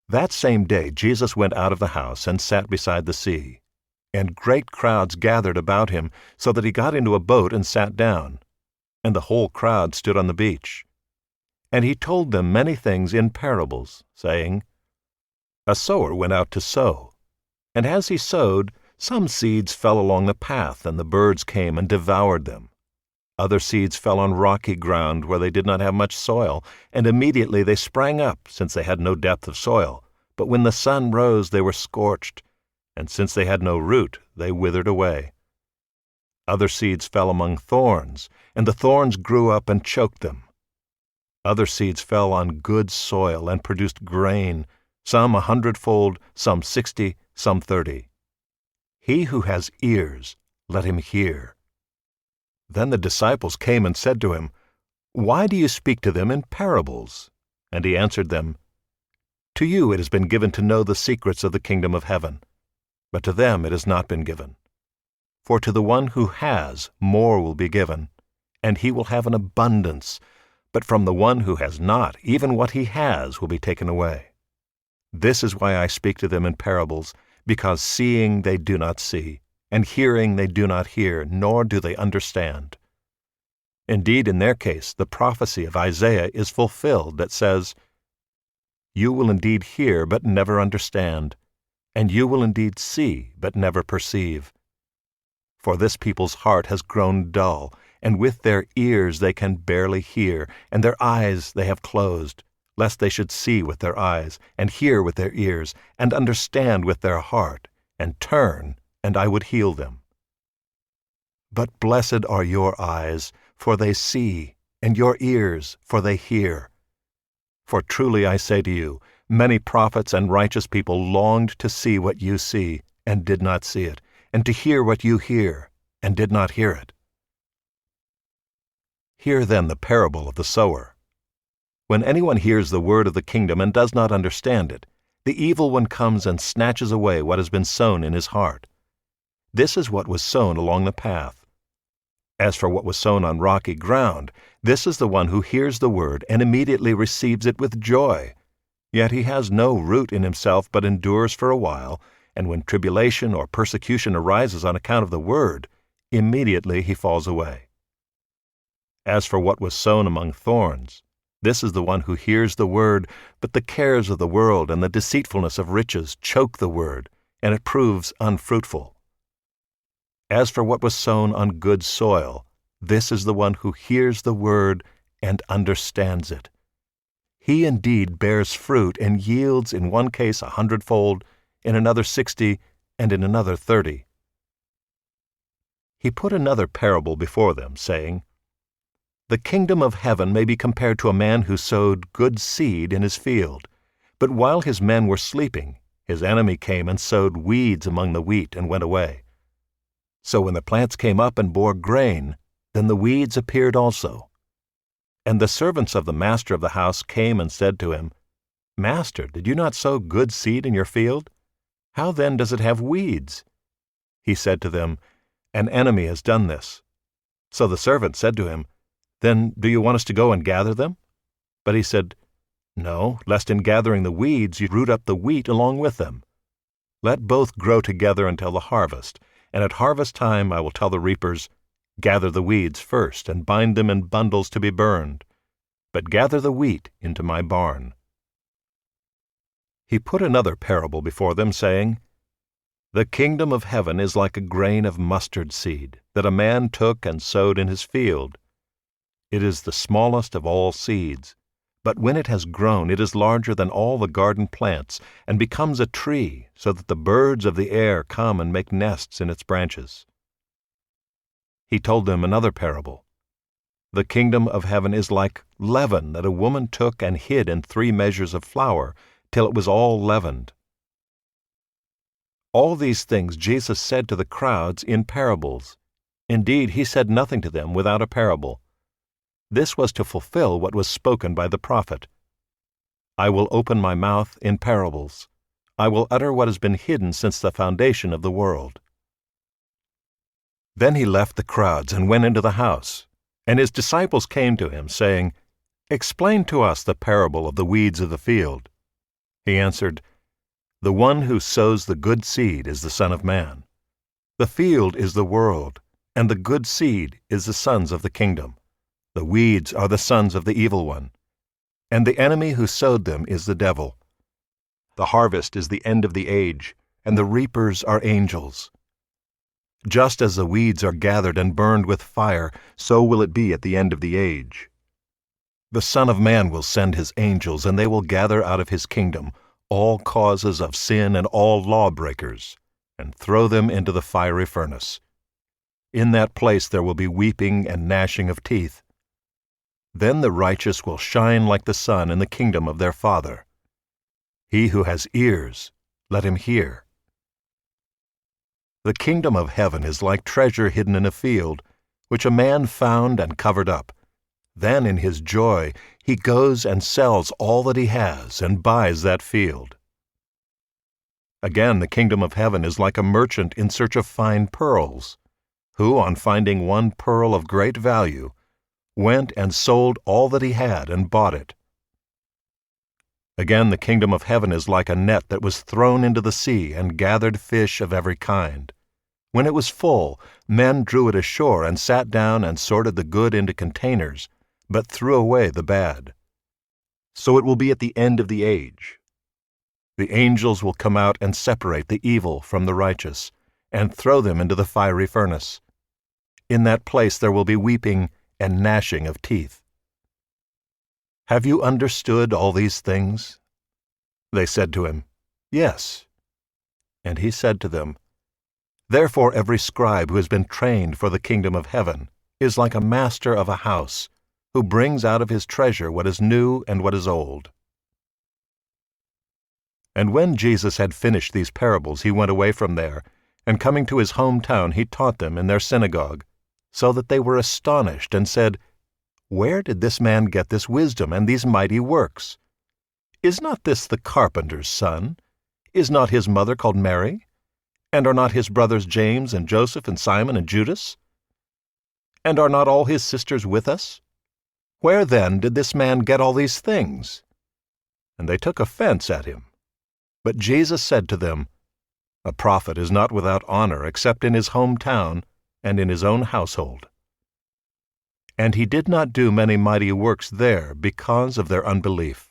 That same day Jesus went out of the house and sat beside the sea. And great crowds gathered about him, so that he got into a boat and sat down. And the whole crowd stood on the beach. And he told them many things in parables, saying, A sower went out to sow. And as he sowed, some seeds fell along the path, and the birds came and devoured them. Other seeds fell on rocky ground where they did not have much soil, and immediately they sprang up, since they had no depth of soil. But when the sun rose, they were scorched, and since they had no root, they withered away. Other seeds fell among thorns, and the thorns grew up and choked them. Other seeds fell on good soil and produced grain, some 100-fold, some 60, some 30. He who has ears, let him hear. Then the disciples came and said to him, Why do you speak to them in parables? And he answered them, To you it has been given to know the secrets of the kingdom of heaven, but to them it has not been given. For to the one who has, more will be given, and he will have an abundance, but from the one who has not, even what he has will be taken away. This is why I speak to them in parables, because seeing they do not see, and hearing they do not hear, nor do they understand. Indeed, in their case, the prophecy of Isaiah is fulfilled that says, You will indeed hear, but never understand, and you will indeed see, but never perceive. For this people's heart has grown dull, and with their ears they can barely hear, and their eyes they have closed, lest they should see with their eyes, and hear with their ears, and understand with their heart, and turn, and I would heal them. But blessed are your eyes, for they see, and your ears, for they hear. For truly I say to you, many prophets and righteous people longed to see what you see, and did not see it, and to hear what you hear, and did not hear it. Hear then the parable of the sower. When anyone hears the word of the kingdom and does not understand it, the evil one comes and snatches away what has been sown in his heart. This is what was sown along the path. As for what was sown on rocky ground, this is the one who hears the word and immediately receives it with joy. Yet he has no root in himself, but endures for a while, and when tribulation or persecution arises on account of the word, immediately he falls away. As for what was sown among thorns, this is the one who hears the word, but the cares of the world and the deceitfulness of riches choke the word, and it proves unfruitful. As for what was sown on good soil, this is the one who hears the word and understands it. He indeed bears fruit and yields in one case 100-fold, in another 60, and in another 30. He put another parable before them, saying, The kingdom of heaven may be compared to a man who sowed good seed in his field. But while his men were sleeping, his enemy came and sowed weeds among the wheat and went away. So when the plants came up and bore grain, then the weeds appeared also. And the servants of the master of the house came and said to him, Master, did you not sow good seed in your field? How then does it have weeds? He said to them, An enemy has done this. So the servant said to him, Then do you want us to go and gather them? But he said, No, lest in gathering the weeds you root up the wheat along with them. Let both grow together until the harvest, and at harvest time I will tell the reapers, Gather the weeds first, and bind them in bundles to be burned, but gather the wheat into my barn. He put another parable before them, saying, The kingdom of heaven is like a grain of mustard seed, that a man took and sowed in his field. It is the smallest of all seeds, but when it has grown it is larger than all the garden plants, and becomes a tree, so that the birds of the air come and make nests in its branches. He told them another parable. The kingdom of heaven is like leaven that a woman took and hid in 3 measures of flour, till it was all leavened. All these things Jesus said to the crowds in parables. Indeed, he said nothing to them without a parable. This was to fulfill what was spoken by the prophet. I will open my mouth in parables. I will utter what has been hidden since the foundation of the world. Then he left the crowds and went into the house, and his disciples came to him, saying, Explain to us the parable of the weeds of the field. He answered, "The one who sows the good seed is the Son of Man. The field is the world, and the good seed is the sons of the kingdom. The weeds are the sons of the evil one, and the enemy who sowed them is the devil. The harvest is the end of the age, and the reapers are angels. Just as the weeds are gathered and burned with fire, so will it be at the end of the age. The Son of Man will send his angels, and they will gather out of his kingdom all causes of sin and all lawbreakers, and throw them into the fiery furnace. In that place there will be weeping and gnashing of teeth. Then the righteous will shine like the sun in the kingdom of their Father. He who has ears, let him hear. The kingdom of heaven is like treasure hidden in a field, which a man found and covered up. Then in his joy he goes and sells all that he has and buys that field. Again, the kingdom of heaven is like a merchant in search of fine pearls, who, on finding one pearl of great value, went and sold all that he had and bought it. Again, the kingdom of heaven is like a net that was thrown into the sea and gathered fish of every kind. When it was full, men drew it ashore and sat down and sorted the good into containers, but threw away the bad. So it will be at the end of the age. The angels will come out and separate the evil from the righteous, and throw them into the fiery furnace. In that place there will be weeping and gnashing of teeth. Have you understood all these things? They said to him, Yes. And he said to them, Therefore every scribe who has been trained for the kingdom of heaven is like a master of a house, who brings out of his treasure what is new and what is old. And when Jesus had finished these parables, he went away from there, and coming to his hometown, he taught them in their synagogue, so that they were astonished and said, Where did this man get this wisdom and these mighty works? Is not this the carpenter's son? Is not his mother called Mary? And are not his brothers James and Joseph and Simon and Judas? And are not all his sisters with us? Where then did this man get all these things? And they took offense at him. But Jesus said to them, A prophet is not without honor except in his hometown and in his own household. And he did not do many mighty works there because of their unbelief.